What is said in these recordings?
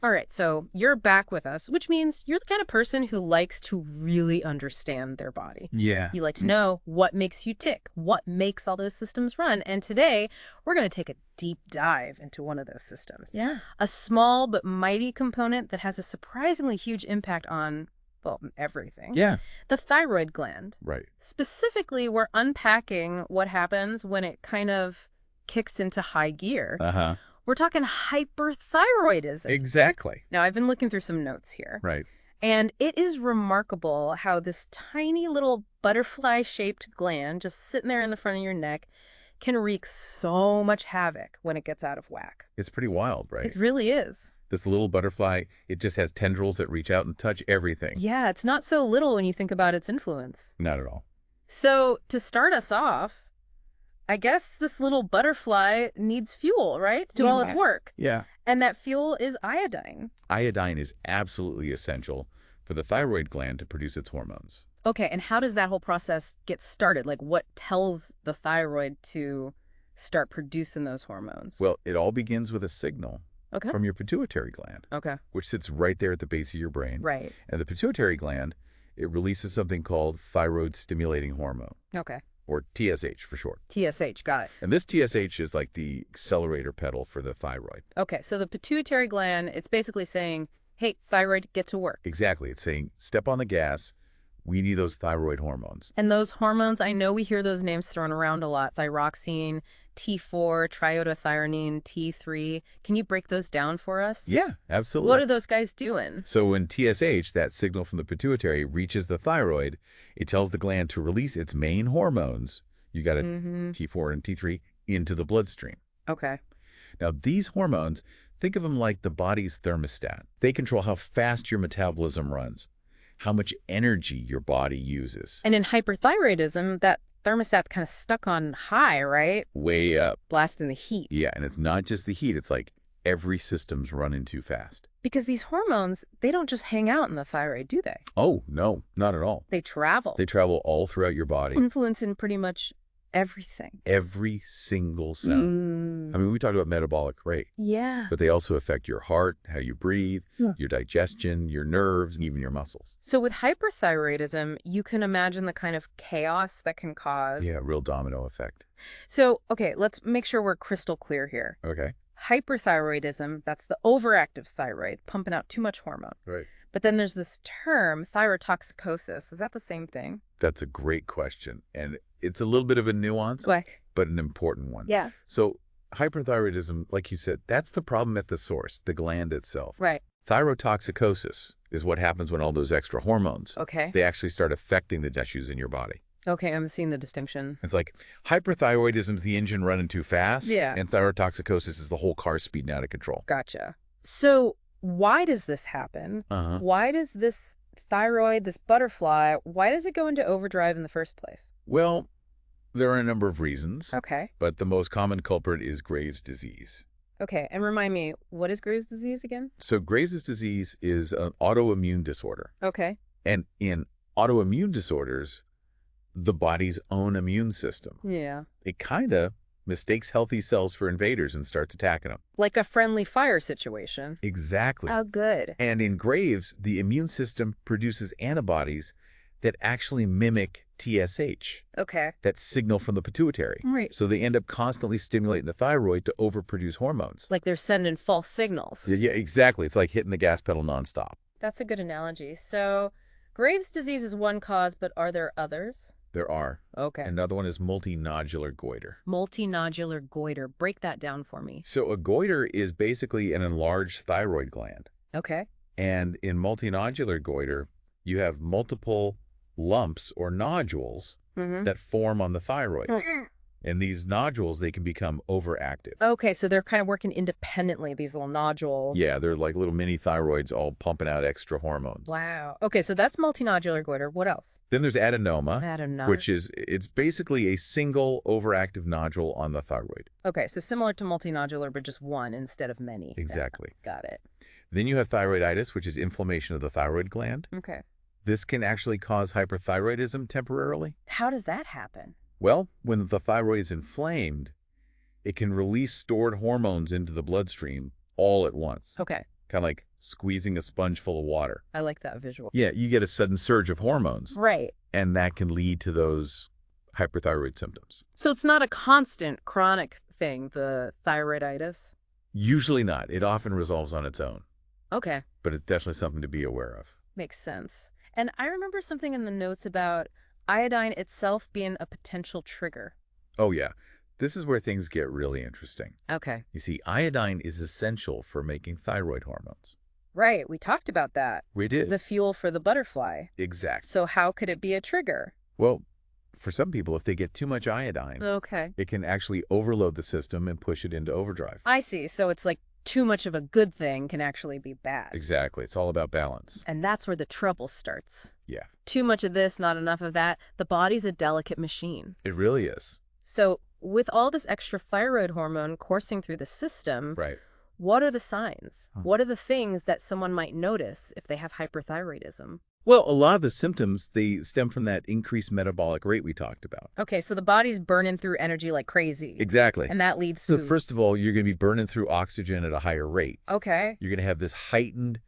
All right, so you're back with us, which means you're the kind of person who likes to really understand their body. Yeah. You like to know what makes you tick, what makes all those systems run. And today, we're going to take a deep dive into one of those systems. Yeah. A small but mighty component that has a surprisingly huge impact on, well, everything. Yeah. The thyroid gland. Right. Specifically, we're unpacking what happens when it kind of kicks into high gear. Uh-huh. We're talking hyperthyroidism. Exactly. Now, I've been looking through some notes here, Right. and it is remarkable how this tiny little butterfly-shaped gland just sitting there in the front of your neck can wreak so much havoc when it gets out of whack. It's pretty wild, right? It really is. This little butterfly, it just has tendrils that reach out and touch everything. Yeah, it's not so little when you think about its influence. Not at all. So, to start us off, I guess this little butterfly needs fuel, right? To do all its work. Yeah. And that fuel is iodine. Iodine is absolutely essential for the thyroid gland to produce its hormones. Okay, and how does that whole process get started? Like, what tells the thyroid to start producing those hormones? Well, it all begins with a signal Okay. from your pituitary gland, Okay. which sits right there at the base of your brain. Right. And the pituitary gland, it releases something called thyroid stimulating hormone, Okay. or TSH for short. TSH, got it. And this TSH is like the accelerator pedal for the thyroid. Okay, so the pituitary gland, it's basically saying, hey, thyroid, get to work. Exactly. It's saying, step on the gas. We need those thyroid hormones. And those hormones, I know we hear those names thrown around a lot. Thyroxine, T4, triiodothyronine, T3. Can you break those down for us? Yeah, absolutely. What are those guys doing? So when TSH, that signal from the pituitary, reaches the thyroid, it tells the gland to release its main hormones. You got T4 and T3 into the bloodstream. Okay. Now, these hormones, think of them like the body's thermostat. They control how fast your metabolism runs, how much energy your body uses. And in hyperthyroidism, that thermostat kind of stuck on high, right? Way up. Blasting the heat. Yeah, and it's not just the heat. It's like every system's running too fast. Because these hormones, they don't just hang out in the thyroid, do they? Oh, no, not at all. They travel. They travel all throughout your body. Influencing pretty much everything. Every single cell. I mean, we talked about metabolic rate, Yeah. but they also affect your heart, how you breathe, your digestion, your nerves, and even your muscles. So with hyperthyroidism, you can imagine the kind of chaos that can cause. Yeah, real domino effect. So, okay, let's make sure we're crystal clear here. Okay. Hyperthyroidism, that's the overactive thyroid, pumping out too much hormone. Right. But then there's this term, thyrotoxicosis. Is that the same thing? That's a great question. And it's a little bit of a nuance, Why? but an important one. Yeah. So hyperthyroidism, like you said, that's the problem at the source, the gland itself. Right. Thyrotoxicosis is what happens when all those extra hormones, Okay. they actually start affecting the tissues in your body. Okay, I'm seeing the distinction. It's like hyperthyroidism is the engine running too fast, Yeah. and thyrotoxicosis is the whole car speeding out of control. Gotcha. So why does this happen? Uh-huh. Why does this thyroid, this butterfly, why does it go into overdrive in the first place? Well, there are a number of reasons, Okay. but the most common culprit is Graves' disease. Okay, and remind me, what is Graves' disease again? So Graves' disease is an autoimmune disorder. Okay. And in autoimmune disorders, the body's own immune system, Yeah. it kind of mistakes healthy cells for invaders and starts attacking them. Like a friendly fire situation. Exactly. Oh, good. And in Graves, the immune system produces antibodies that actually mimic TSH, Okay. that signal from the pituitary. Right. So they end up constantly stimulating the thyroid to overproduce hormones. Like they're sending false signals. Yeah, exactly. It's like hitting the gas pedal nonstop. That's a good analogy. So Graves' disease is one cause, but are there others? There are. Okay. Another one is multinodular goiter. Multinodular goiter. Break that down for me. So a goiter is basically an enlarged thyroid gland. Okay. And in multinodular goiter, you have multiple lumps or nodules that form on the thyroid. And these nodules, they can become overactive. Okay, so they're kind of working independently, these little nodules. Yeah, they're like little mini thyroids all pumping out extra hormones. Wow. Okay, so that's multinodular goiter. What else? Then there's adenoma, Adenoma. which is, it's basically a single overactive nodule on the thyroid. Okay, so similar to multinodular, but just one instead of many. Exactly. Yeah, got it. Then you have thyroiditis, which is inflammation of the thyroid gland. Okay. This can actually cause hyperthyroidism temporarily. How does that happen? Well, when the thyroid is inflamed, it can release stored hormones into the bloodstream all at once. Okay. kind of like squeezing a sponge full of water. I like that visual. Yeah, you get a sudden surge of hormones. Right. And that can lead to those hyperthyroid symptoms. So it's not a constant chronic thing, the thyroiditis? Usually not. It often resolves on its own. Okay. But it's definitely something to be aware of. Makes sense. And I remember something in the notes about iodine itself being a potential trigger. Oh, yeah. This is where things get really interesting. Okay. You see, iodine is essential for making thyroid hormones. Right. We talked about that. We did. The fuel for the butterfly. Exactly. So how could it be a trigger? Well, for some people, if they get too much iodine, Okay. it can actually overload the system and push it into overdrive. I see. So it's like too much of a good thing can actually be bad. Exactly. It's all about balance. And that's where the trouble starts. Yeah. Too much of this, not enough of that. The body's a delicate machine. It really is. So with all this extra thyroid hormone coursing through the system, Right. what are the signs? What are the things that someone might notice if they have hyperthyroidism? Well, a lot of the symptoms, they stem from that increased metabolic rate we talked about. Okay, so the body's burning through energy like crazy. Exactly. And that leads So to... first of all, you're going to be burning through oxygen at a higher rate. Okay. You're going to have this heightened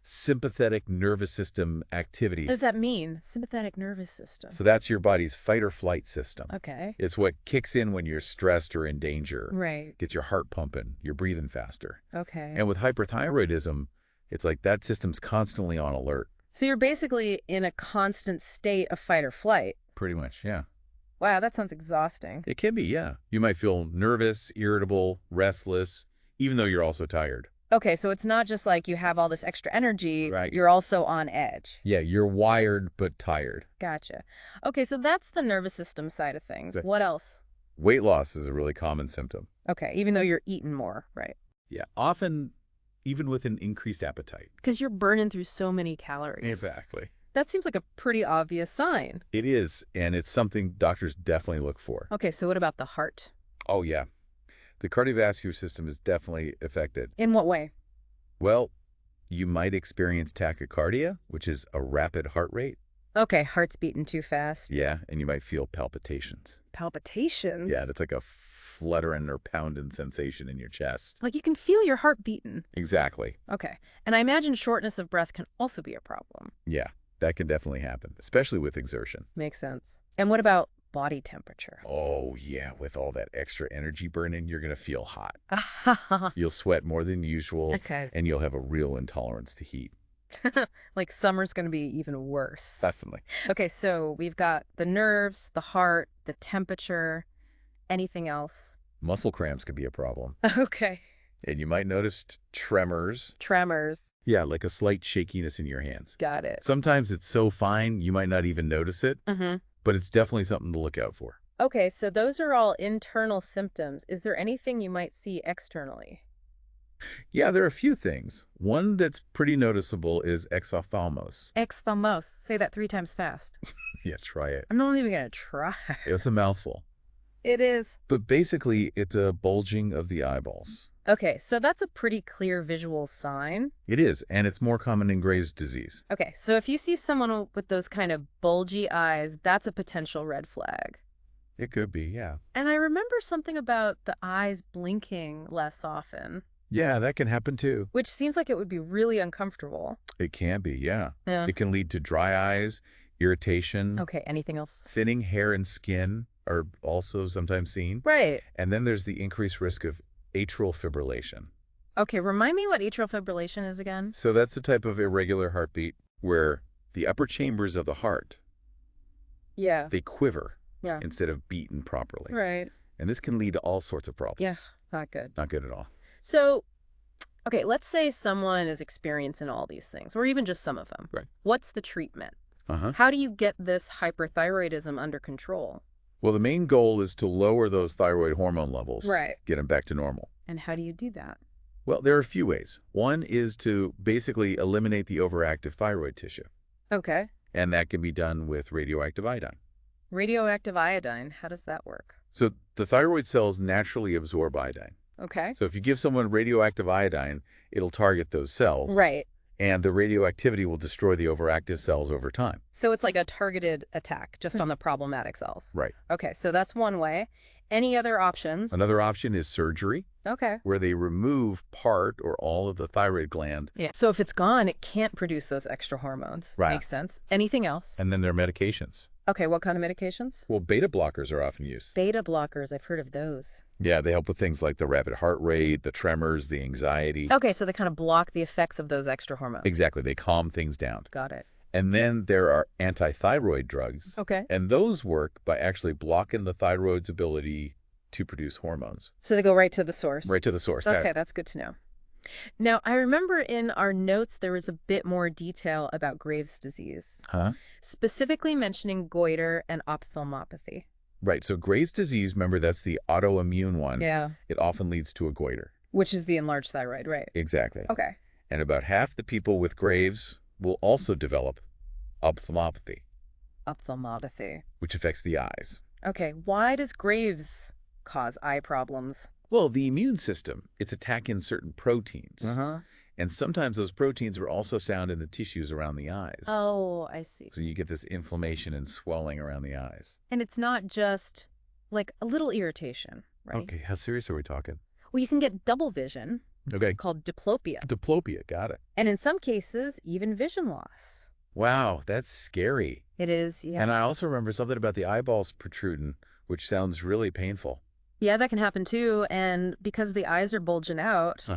sympathetic nervous system activity. What does that mean? Sympathetic nervous system. So that's your body's fight or flight system. Okay. It's what kicks in when you're stressed or in danger. Right. Gets your heart pumping, you're breathing faster. Okay. And with hyperthyroidism, it's like that system's constantly on alert. So you're basically in a constant state of fight or flight. Pretty much, yeah. Wow, that sounds exhausting. It can be, yeah. You might feel nervous, irritable, restless, even though you're also tired. Okay, so it's not just like you have all this extra energy, Right. You're also on edge. Yeah, you're wired but tired. Gotcha. Okay, so that's the nervous system side of things. Right. What else? Weight loss is a really common symptom. Okay, even though you're eating more, right? Yeah, often even with an increased appetite. Because you're burning through so many calories. Exactly. That seems like a pretty obvious sign. It is, and it's something doctors definitely look for. Okay, so what about the heart? Oh, yeah. The cardiovascular system is definitely affected. In what way? Well, you might experience tachycardia, which is a rapid heart rate. Okay, heart's beating too fast. Yeah, and you might feel palpitations. Palpitations? Yeah, that's like a fluttering or pounding sensation in your chest. Like you can feel your heart beating. Exactly. Okay, and I imagine shortness of breath can also be a problem. Yeah, that can definitely happen, especially with exertion. Makes sense. And what about body temperature? Oh, yeah, with all that extra energy burning, you're going to feel hot. You'll sweat more than usual, Okay. and you'll have a real intolerance to heat. Like summer's going to be even worse. Definitely. Okay, so we've got the nerves, the heart, the temperature, anything else? Muscle cramps could be a problem. Okay. And you might notice tremors. Tremors. Yeah, like a slight shakiness in your hands. Got it. Sometimes it's so fine, you might not even notice it, Mm-hmm. but it's definitely something to look out for. Okay, so those are all internal symptoms. Is there anything you might see externally? Yeah, there are a few things. One that's pretty noticeable is exophthalmos. Exthamos. Say that 3 times fast. Yeah, try it. I'm not even going to try. It's a mouthful. It is. But basically, it's a bulging of the eyeballs. Okay, so that's a pretty clear visual sign. It is, and it's more common in Graves' disease. Okay, so if you see someone with those kind of bulgy eyes, that's a potential red flag. It could be, yeah. And I remember something about the eyes blinking less often, Yeah, that can happen too. which seems like it would be really uncomfortable. It can be, yeah. Yeah. It can lead to dry eyes, irritation, Okay, anything else? thinning hair and skin are also sometimes seen. Right. And then there's the increased risk of atrial fibrillation. Okay, remind me what atrial fibrillation is again? So that's a type of irregular heartbeat where the upper chambers of the heart, Yeah. they quiver Yeah. instead of beaten properly. Right. And this can lead to all sorts of problems. Yes, not good. Not good at all. So, okay, let's say someone is experiencing all these things, or even just some of them. Right. What's the treatment? Uh-huh. How do you get this hyperthyroidism under control? Well, the main goal is to lower those thyroid hormone levels. Right. Get them back to normal. And how do you do that? Well, there are a few ways. One is to basically eliminate the overactive thyroid tissue. Okay. And that can be done with radioactive iodine. Radioactive iodine, how does that work? So the thyroid cells naturally absorb iodine. Okay. So if you give someone radioactive iodine, it'll target those cells. Right. and the radioactivity will destroy the overactive cells over time. So it's like a targeted attack just on the problematic cells. Right. Okay, so that's one way. Any other options? Another option is surgery, Okay. where they remove part or all of the thyroid gland. Yeah. So if it's gone, it can't produce those extra hormones. Right. Makes sense. Anything else? And then there are medications. Okay, what kind of medications? Well, beta blockers are often used. Beta blockers, I've heard of those. Yeah, they help with things like the rapid heart rate, the tremors, the anxiety. Okay, so they kind of block the effects of those extra hormones. Exactly. They calm things down. Got it. And then there are anti-thyroid drugs. Okay. And those work by actually blocking the thyroid's ability to produce hormones. So they go right to the source. Right to the source. Okay, that's good to know. Now, I remember in our notes there was a bit more detail about Graves' disease, specifically mentioning goiter and ophthalmopathy. Right. So Graves' disease, remember, that's the autoimmune one. Yeah. It often leads to a goiter. Which is the enlarged thyroid, right? Exactly. Okay. And about half the people with Graves will also develop ophthalmopathy. Ophthalmopathy. Which affects the eyes. Okay. Why does Graves cause eye problems? Well, the immune system, it's attacking certain proteins. Uh-huh. And sometimes those proteins are also found in the tissues around the eyes. Oh, I see. So you get this inflammation and swelling around the eyes. And it's not just like a little irritation, right? Okay, how serious are we talking? Well, you can get double vision Okay. called diplopia. Diplopia, got it. And in some cases, even vision loss. Wow, that's scary. It is, yeah. And I also remember something about the eyeballs protruding, which sounds really painful. Yeah, that can happen too. And because the eyes are bulging out,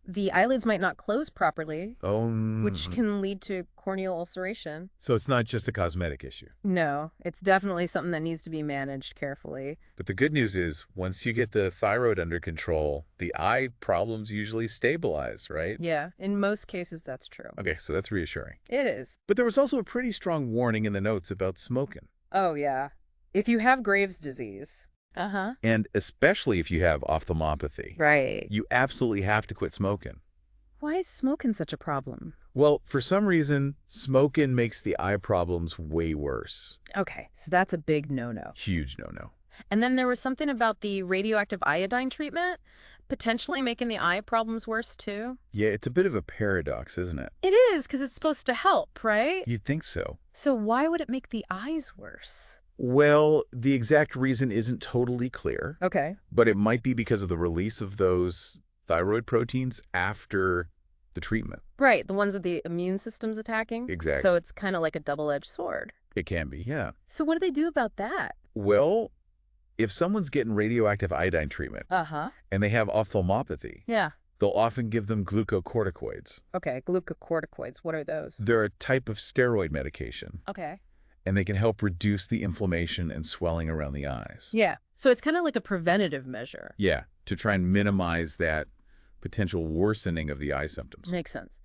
the eyelids might not close properly, which can lead to corneal ulceration. So it's not just a cosmetic issue. No, it's definitely something that needs to be managed carefully. But the good news is, once you get the thyroid under control, the eye problems usually stabilize, right? Yeah, in most cases, that's true. Okay, so that's reassuring. It is. But there was also a pretty strong warning in the notes about smoking. Oh, yeah. If you have Graves' disease. And especially if you have ophthalmopathy. Right. You absolutely have to quit smoking. Why is smoking such a problem? Well, for some reason, smoking makes the eye problems way worse. Okay, so that's a big no-no. Huge no-no. And then there was something about the radioactive iodine treatment potentially making the eye problems worse too. Yeah, it's a bit of a paradox, isn't it? It is, because it's supposed to help, right? You'd think so. So why would it make the eyes worse? Well, the exact reason isn't totally clear. Okay. But it might be because of the release of those thyroid proteins after the treatment. Right, the ones that the immune system's attacking. Exactly. So it's kind of like a double-edged sword. It can be, yeah. So what do they do about that? Well, if someone's getting radioactive iodine treatment and they have ophthalmopathy, yeah, they'll often give them glucocorticoids. Okay, glucocorticoids. What are those? They're a type of steroid medication. Okay. And they can help reduce the inflammation and swelling around the eyes. Yeah. So it's kind of like a preventative measure. Yeah, to try and minimize that potential worsening of the eye symptoms. Makes sense.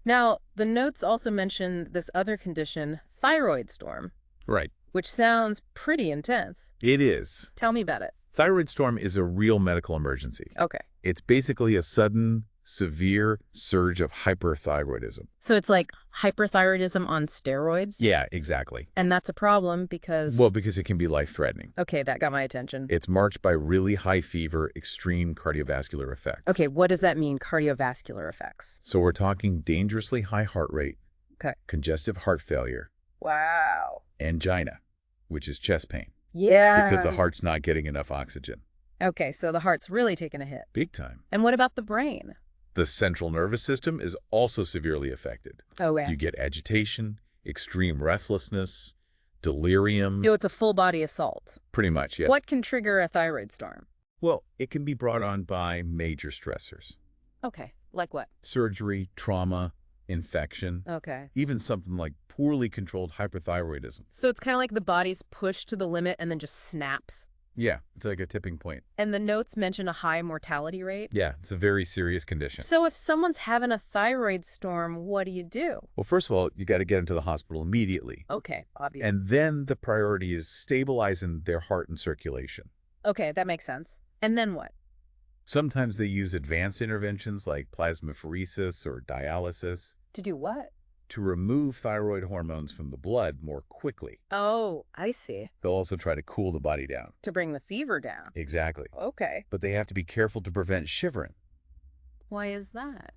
Now, the notes also mention this other condition, thyroid storm. Right. Which sounds pretty intense. It is. Tell me about it. Thyroid storm is a real medical emergency. Okay. It's basically a sudden, severe surge of hyperthyroidism. So it's like hyperthyroidism on steroids? Yeah, exactly. And that's a problem because... Well, because it can be life-threatening. Okay, that got my attention. It's marked by really high fever, extreme cardiovascular effects. Okay, what does that mean, cardiovascular effects? So we're talking dangerously high heart rate, congestive heart failure, wow, angina, which is chest pain. Yeah. Because the heart's not getting enough oxygen. Okay, so the heart's really taking a hit. Big time. And what about the brain? The central nervous system is also severely affected. Oh, yeah. You get agitation, extreme restlessness, delirium. It's a full-body assault. Pretty much, yeah. What can trigger a thyroid storm? Well, it can be brought on by major stressors. Okay, like what? Surgery, trauma, infection. Okay. Even something like poorly controlled hyperthyroidism. So it's kind of like the body's pushed to the limit and then just snaps. Yeah, it's like a tipping point. And the notes mention a high mortality rate? Yeah, it's a very serious condition. So if someone's having a thyroid storm, what do you do? Well, first of all, you got to get them to the hospital immediately. Okay, obviously. And then the priority is stabilizing their heart and circulation. Okay, that makes sense. And then what? Sometimes they use advanced interventions like plasmapheresis or dialysis. To do what? To remove thyroid hormones from the blood more quickly. Oh, I see. They'll also try to cool the body down. To bring the fever down. Exactly. Okay. But they have to be careful to prevent shivering. Why is that?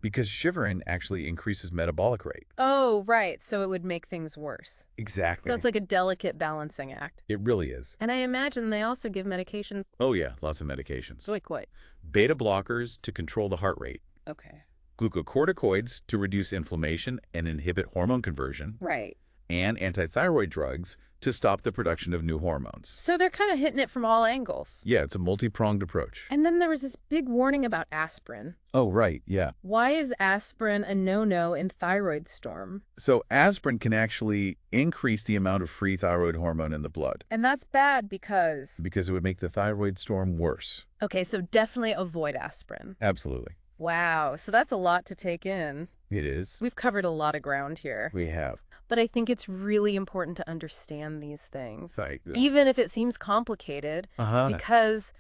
Because shivering actually increases metabolic rate. Oh, right. So it would make things worse. Exactly. So it's like a delicate balancing act. It really is. And I imagine they also give medications. Oh yeah, lots of medications. Like what? Beta blockers to control the heart rate. Okay. Glucocorticoids to reduce inflammation and inhibit hormone conversion. Right. And antithyroid drugs to stop the production of new hormones. So they're kind of hitting it from all angles. Yeah, it's a multi-pronged approach. And then there was this big warning about aspirin. Oh, right, yeah. Why is aspirin a no-no in thyroid storm? So aspirin can actually increase the amount of free thyroid hormone in the blood. And that's bad because... Because it would make the thyroid storm worse. Okay, so definitely avoid aspirin. Absolutely. Wow, so that's a lot to take in. It is. We've covered a lot of ground here. We have. But I think it's really important to understand these things. Right. Even if it seems complicated, because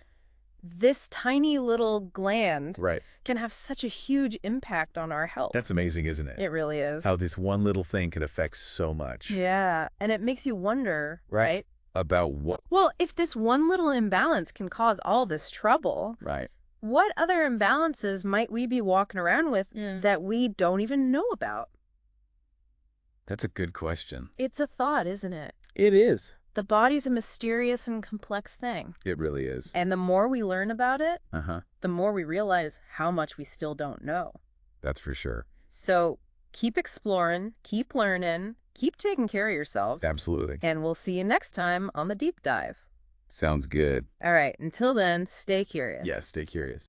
this tiny little gland can have such a huge impact on our health. That's amazing, isn't it? It really is. How this one little thing can affect so much. Yeah, and it makes you wonder, right? About what? Well, if this one little imbalance can cause all this trouble, what other imbalances might we be walking around with that we don't even know about? That's a good question. It's a thought, isn't it? It is. The body's a mysterious and complex thing. It really is. And the more we learn about it, the more we realize how much we still don't know. That's for sure. So keep exploring, keep learning, keep taking care of yourselves. Absolutely. And we'll see you next time on The Deep Dive. Sounds good. All right. Until then, stay curious. Yes, stay curious.